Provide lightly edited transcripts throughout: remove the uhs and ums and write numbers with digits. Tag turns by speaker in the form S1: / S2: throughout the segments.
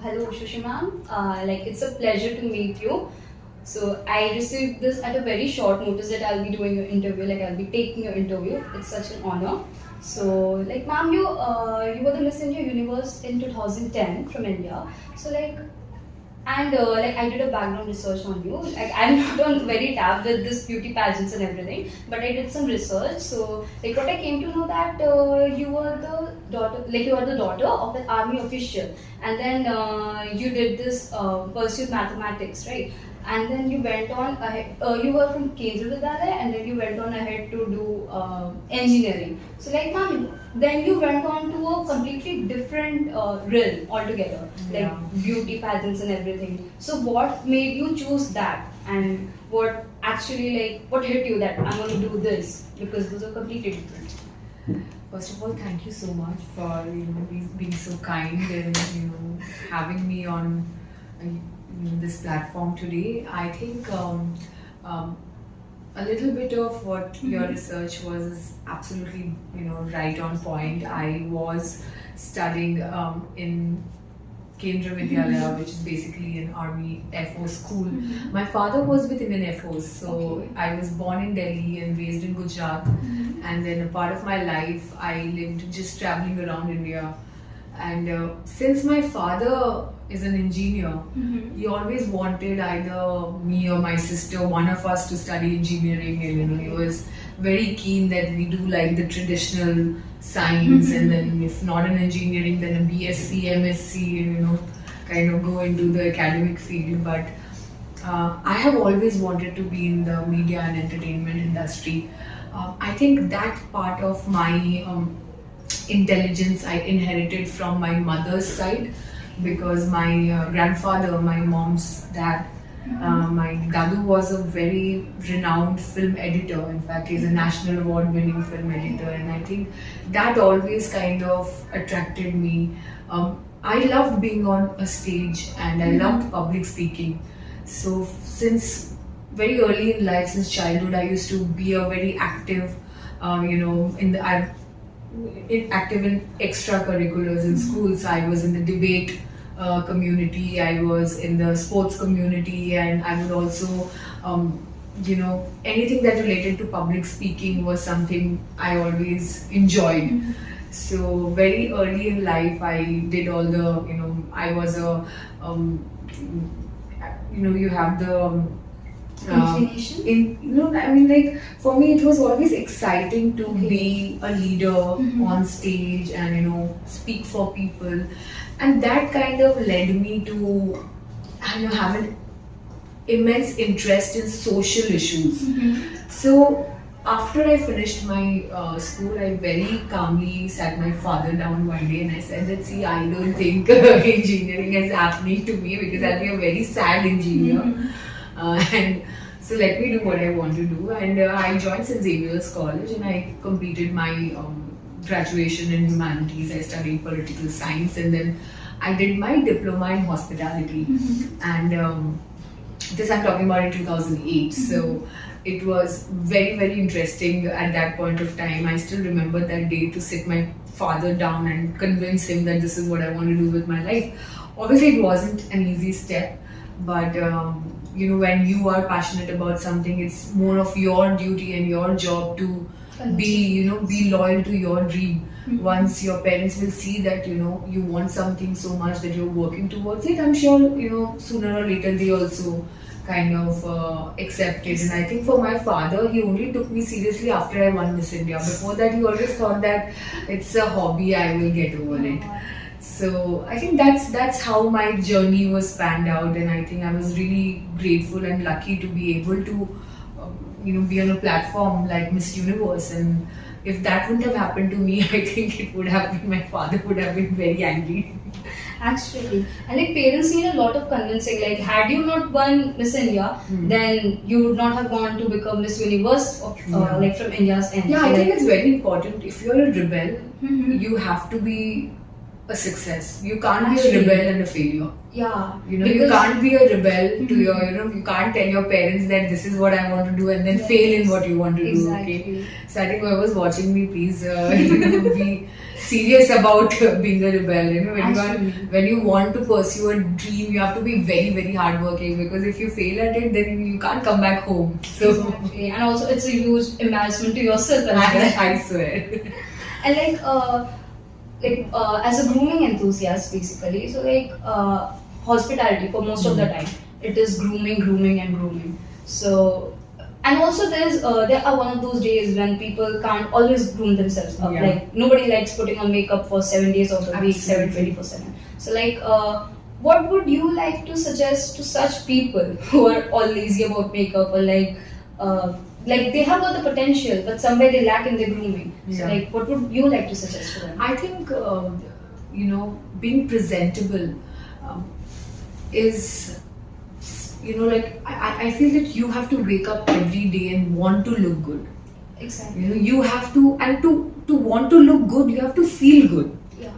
S1: Hello Ushoshi ma'am. It's a pleasure to meet you. So I received this at a very short notice that I'll be doing your interview. I'll be taking your interview. It's such an honor. So ma'am, you were the Miss India Universe in 2010 from India. So I did a background research on you. I'm not on very tapped with this beauty pageants and everything, but I did some research. So what I came to know that you were the daughter, you are the daughter of an army official, and then you did this pursued mathematics, right? And then you went on ahead. You were from Kendra Vidyalaya, and then you went on ahead to do engineering. So ma'am, then you went on to a completely different realm altogether, beauty pageants and everything. So what made you choose that, and what actually what hit you that I'm going to do this, because those are completely different.
S2: First of all, thank you so much for being so kind and having me on this platform today. I think a little bit of what your research was is absolutely right on point. I was studying in Kendra Vidyalaya, which is basically an Army Air Force school. My father was with Indian Air Force, so I was born in Delhi and raised in Gujarat. And then a part of my life, I lived just traveling around India. And since my father is an engineer, he always wanted either me or my sister, one of us, to study engineering, and he was very keen that we do the traditional science, and then if not in engineering, then a BSc, MSc, and kind of go into the academic field. But I have always wanted to be in the media and entertainment industry. I think that part of my intelligence I inherited from my mother's side, because my grandfather, my mom's dad, my Dadu was a very renowned film editor. In fact, he's a national award winning film editor, and I think that always kind of attracted me. I loved being on a stage, and I loved public speaking. So since very early in life, since childhood, I used to be a very active, active in extracurriculars in schools. I was in the debate community, I was in the sports community, and I would also, anything that related to public speaking was something I always enjoyed. So very early in life, I did all the, I was a, you have the for me it was always exciting to be a leader on stage and speak for people, and that kind of led me to have an immense interest in social issues. So after I finished my school, I very calmly sat my father down one day and I said that, see, I don't think engineering is happening to me, because I'll be a very sad engineer. And so let me do what I want to do. And I joined St. Xavier's College, and I completed my graduation in humanities. I studied political science, and then I did my diploma in hospitality. And this I'm talking about in 2008. So it was very, very interesting at that point of time. I still remember that day, to sit my father down and convince him that this is what I want to do with my life. Obviously, it wasn't an easy step, but when you are passionate about something, it's more of your duty and your job to be loyal to your dream. Once your parents will see that you want something so much that you're working towards it, I'm sure sooner or later they also kind of accept it. And I think for my father, he only took me seriously after I won Miss India. Before that, he always thought that it's a hobby, I will get over it. So I think that's how my journey was spanned out, and I think I was really grateful and lucky to be able to be on a platform like Miss Universe. And if that wouldn't have happened to me, I think it would have been, my father would have been very angry.
S1: Actually, and parents need a lot of convincing. Had you not won Miss India, then you would not have gone to become Miss Universe from India's end.
S2: Yeah, I think it's very important. If you're a rebel, you have to be a success. You can't be a
S1: Actually.
S2: rebel and a failure.
S1: Yeah.
S2: You know, you
S1: Because-
S2: can't be a rebel to your, you can't tell your parents that this is what I want to do and then
S1: Yes.
S2: fail in what you want to
S1: Exactly.
S2: do. Okay. So I think whoever's watching me, please, be serious about being a rebel. You know,
S1: Actually.
S2: when you want to pursue a dream, you have to be very, very hardworking, because if you fail at it, then you can't come back home. So
S1: Exactly. And also, it's a huge embarrassment to yourself as well.
S2: I swear.
S1: And as a grooming enthusiast, basically, so hospitality for most of the time, it is grooming and grooming. So, and also there are one of those days when people can't always groom themselves up.
S2: Yeah.
S1: Like nobody likes putting on makeup for 7 days of the week,
S2: Absolutely.
S1: 7/24/7. So what would you like to suggest to such people who are all lazy about makeup, or they have got the potential but somewhere they lack in their grooming? So
S2: Yeah.
S1: what would you like to suggest to them?
S2: I think being presentable is, I feel that you have to wake up every day and want to look good.
S1: Exactly.
S2: You have to, and to want to look good, you have to feel good.
S1: Yeah.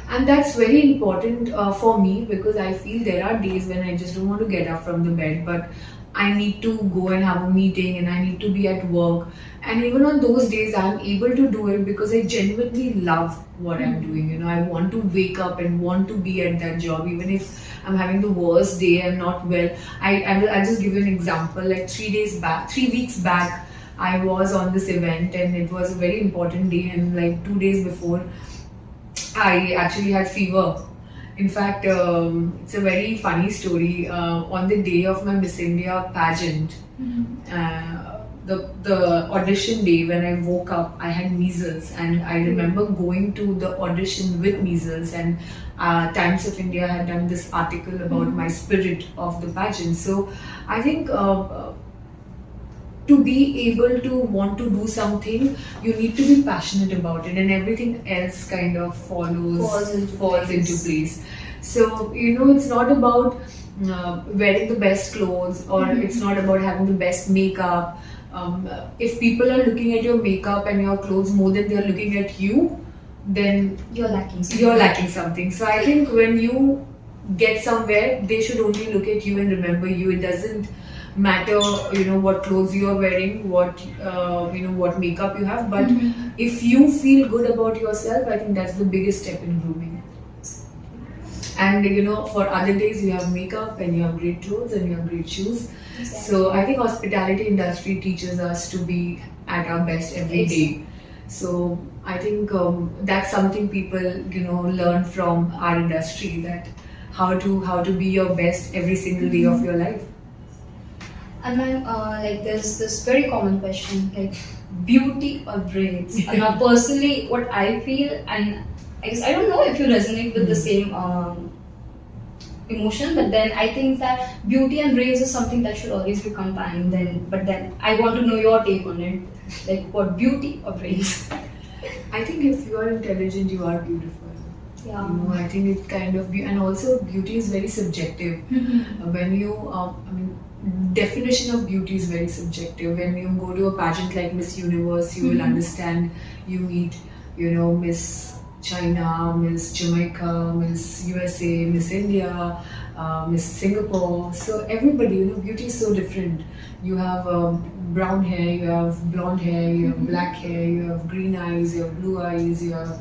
S2: And that's very important for me, because I feel there are days when I just don't want to get up from the bed, but I need to go and have a meeting and I need to be at work. And even on those days, I'm able to do it because I genuinely love what I'm doing. I want to wake up and want to be at that job, even if I'm having the worst day, I'm not well. I'll just give you an example. Like 3 weeks back, I was on this event and it was a very important day, and like 2 days before, I actually had fever. In fact, it's a very funny story. On the day of my Miss India pageant, the audition day, when I woke up, I had measles, and I remember going to the audition with measles. And Times of India had done this article about my spirit of the pageant. So I think to be able to want to do something, you need to be passionate about it, and everything else kind of falls into place. So it's not about wearing the best clothes, or it's not about having the best makeup. If people are looking at your makeup and your clothes more than they are looking at you, then
S1: You're lacking something.
S2: you're lacking something. So I think when you get somewhere, they should only look at you and remember you. It doesn't matter what clothes you are wearing, what makeup you have, but if you feel good about yourself, I think that's the biggest step in grooming. And for other days, you have makeup and you have great clothes and you have great shoes.
S1: Exactly.
S2: So I think hospitality industry teaches us to be at our best every day. So I think that's something people learn from our industry, that how to be your best every single day of your life.
S1: And then, there's this very common question, like beauty or braids. And now, personally, what I feel, and I guess I don't know if you resonate with the same emotion, but then I think that beauty and braids is something that should always be combined. But then I want to know your take on it, like what beauty or braids.
S2: I think if you are intelligent, you are beautiful.
S1: Yeah.
S2: I think it kind of and also beauty is very subjective. When you, definition of beauty is very subjective. When you go to a pageant like Miss Universe, you will understand. You meet, Miss China, Miss Jamaica, Miss USA, Miss India, Miss Singapore. So everybody, beauty is so different. You have brown hair, you have blonde hair, you have black hair, you have green eyes, you have blue eyes, you have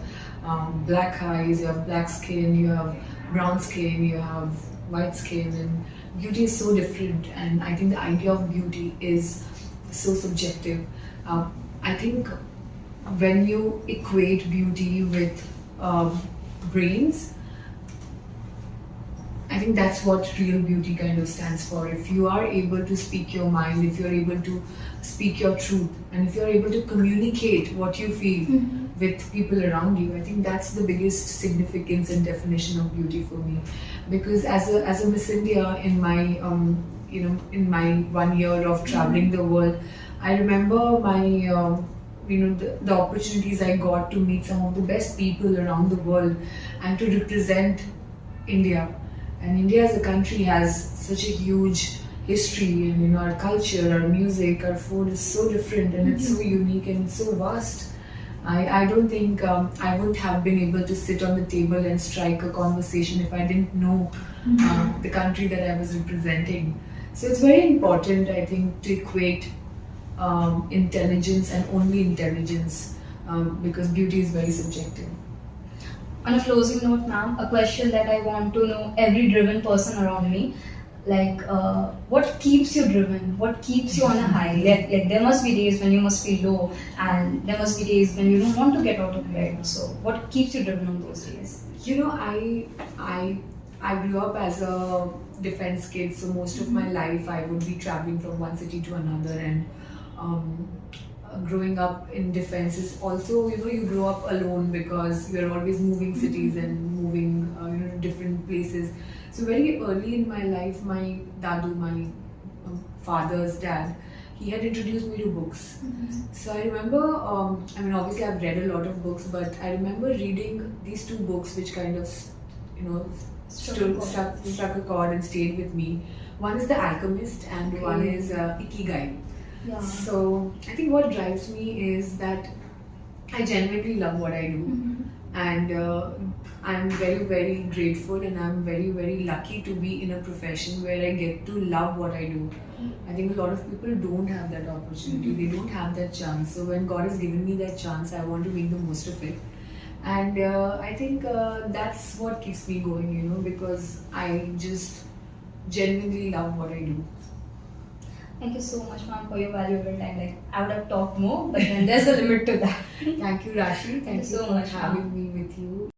S2: black eyes, you have black skin, you have brown skin, you have white skin, and beauty is so different. And I think the idea of beauty is so subjective. I think when you equate beauty with brains, I think that's what real beauty kind of stands for. If you are able to speak your mind, if you're able to speak your truth, and if you're able to communicate what you feel with people around you, I think that's the biggest significance and definition of beauty for me. Because as a Miss India, in my in my 1 year of traveling the world, I remember my the opportunities I got to meet some of the best people around the world and to represent India. And India as a country has such a huge history, and our culture, our music, our food is so different, and it's so unique and it's so vast. I don't think I would have been able to sit on the table and strike a conversation if I didn't know the country that I was representing. So it's very important, I think, to equate intelligence and only intelligence, because beauty is very subjective.
S1: On a closing note, ma'am, a question that I want to know every driven person around me, like, what keeps you driven? What keeps you on a high? Like there must be days when you must feel low, and there must be days when you don't want to get out of bed. So, what keeps you driven on those days?
S2: You know, I grew up as a defense kid, so most of my life I would be traveling from one city to another, and growing up in defense is also, you know, you grow up alone because you're always moving cities and moving to different places. So very early in my life, my dadu, my father's dad, he had introduced me to books. So I remember, I mean, obviously I've read a lot of books, but I remember reading these two books which kind of, you know, struck a chord and stayed with me. One is The Alchemist and one is Ikigai.
S1: Yeah.
S2: So I think what drives me is that I genuinely love what I do, and I'm very, very grateful, and I'm very, very lucky to be in a profession where I get to love what I do. I think a lot of people don't have that opportunity, they don't have that chance. So when God has given me that chance, I want to make the most of it. And I think that's what keeps me going, you know, because I just genuinely love what I do.
S1: Thank you so much, ma'am, for your valuable time. Like, I would have talked more, but then there's a limit to that.
S2: Thank you, Rashi. Thank you
S1: so
S2: for
S1: much,
S2: having me with you.